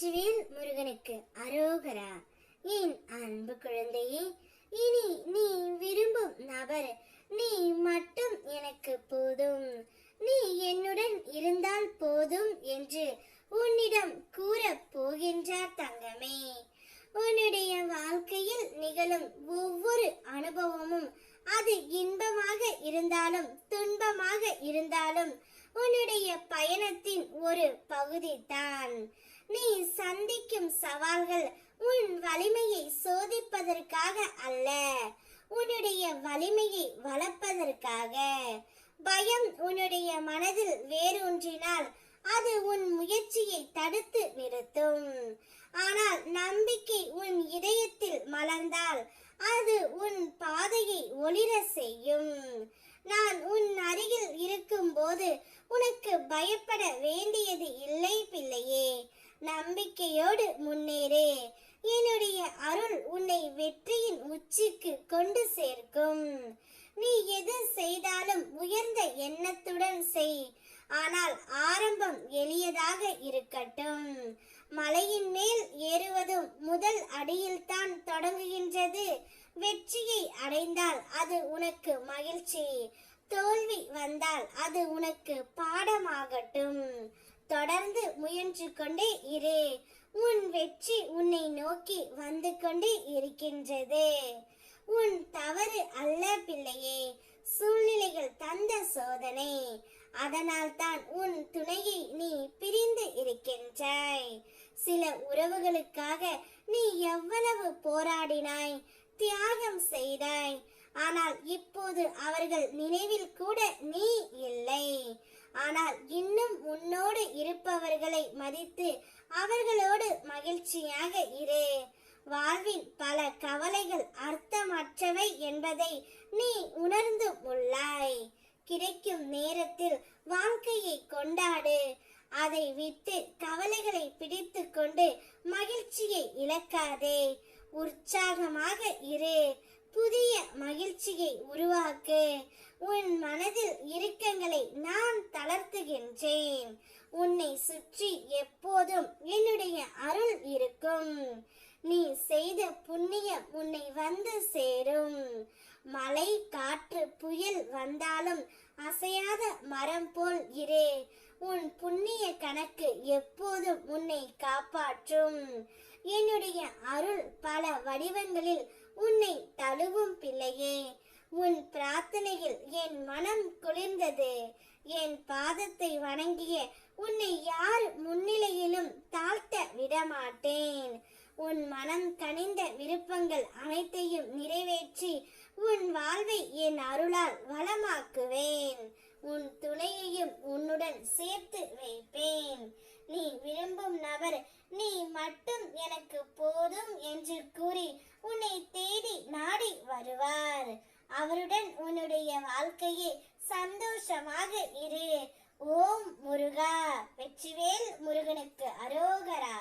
வெற்றிவேல் முருகனுக்கு அரோகரா. என் அன்பு குழந்தையே, இனி நீ விரும்பும் நபர் நீ மட்டும் எனக்கு போதும், நீ என்னுடன் இருந்தால் போதும் என்று உன்னிடம் கூறப் போகின்றார் தங்கமே. உன்னுடைய வாழ்க்கையில் நிகழும் ஒவ்வொரு அனுபவமும் அது இன்பமாக இருந்தாலும் துன்பமாக இருந்தாலும் உன்னுடைய பயணத்தின் ஒரு பகுதி தான். நீ சந்திக்கும் சவால்கள் உன் வலிமையை சோதிப்பதற்காக அல்ல, உன்னுடைய வலிமையை வளர்ப்பதற்காக. பயம் உன்னுடைய மனதில் வேரூன்றினால் அது உன் முயற்சியை தடுத்து நிறுத்தும். ஆனால் நம்பிக்கை உன் இதயத்தில் மலர்ந்தால் அது உன் பாதையை ஒளிர செய்யும். நான் உன் அருகில் இருக்கும் போது உனக்கு பயப்பட வேண்டியது இல்லை பிள்ளையே. நம்பிக்கையோடு முன்னேறு. என்னுடைய அருள் உன்னை வெற்றியின் உச்சிக்கு கொண்டு சேர்க்கும். நீ எது செய்தாலும் உயர்ந்த எண்ணத்துடன் செய், ஆனால் ஆரம்பம் எளியதாக இருக்கட்டும். மலையின் மேல் ஏறுவதும் முதல் அடியில்தான் தொடங்குகின்றது. வெற்றியை அடைந்தால் அது உனக்கு மகிழ்ச்சி, தோல்வி வந்தால் அது உனக்கு பாடமாகட்டும். தொடர்ந்து முயன்று கொண்டே இரு. உன் வெற்றி உன்னை நோக்கி வந்து கொண்டே இருக்கின்றது. உன் தவறு அல்ல பிள்ளையே, சூழ்நிலைகள் தந்த சோதனை. அதனால் தான் உன் துணையை நீ பிரிந்து இருக்கின்றாய். சில உறவுகளுக்காக நீ எவ்வளவு போராடினாய், தியாகம் செய்தாய். ஆனால் இப்போது அவர்கள் நினைவில் கூட நீ இல்லை. ஆனால் இன்னும் உன்னோடு இருப்பவர்களை மதித்து அவர்களோடு மகிழ்ச்சியாக இரு. வாழ்வின் பல கவலைகள் அர்த்தமற்றவை என்பதை நீ உணர்ந்து உள்ளாய். கிடைக்கும் நேரத்தில் வாழ்க்கையை கொண்டாடு. அதை விட்டு கவலைகளை பிடித்து கொண்டு மகிழ்ச்சியை இழக்காதே. உற்சாகமாக இரு. புதிய மகிழ்ச்சியை உருவாக்கு. உன் மனதில் இறுக்கங்களை நான் தளர்த்துகின்றேன். உன்னை சுற்றி எப்போதும் என்னுடைய அருள் இருக்கும். நீ செய்த புண்ணியம் உன்னை வந்து சேரும். மழை காற்று புயல் வந்தாலும் அசையாத மரம் போல் இரு. உன் புண்ணிய கணக்கு எப்போதும் உன்னை காப்பாற்றும். என்னுடைய அருள் பல வடிவங்களில் உன்னை தழுவும் பிள்ளையே. உன் பிரார்த்தனையில் என் மனம் குளிர்ந்தது. என் பாதத்தை வணங்கிய உன்னை யார் முன்னிலையிலும் தாழ்த்த விடமாட்டேன். உன் மனம் கனிந்த விருப்பங்கள் அனைத்தையும் நிறைவேற்றி உன் வாழ்வை என் அருளால் வளமாக்குவேன். உன் துணையையும் உன்னுடன் சேர்த்து வைப்பேன். நீ விரும்பும் நபர் நீ மட்டும் எனக்கு போதும் என்று கூறி உன்னை தேடி நாடி வருவார். அவருடன் உன்னுடைய வாழ்க்கையை சந்தோஷமாக இரு. ஓம் முருகா. வெற்றிவேல் முருகனுக்கு அரோகரா.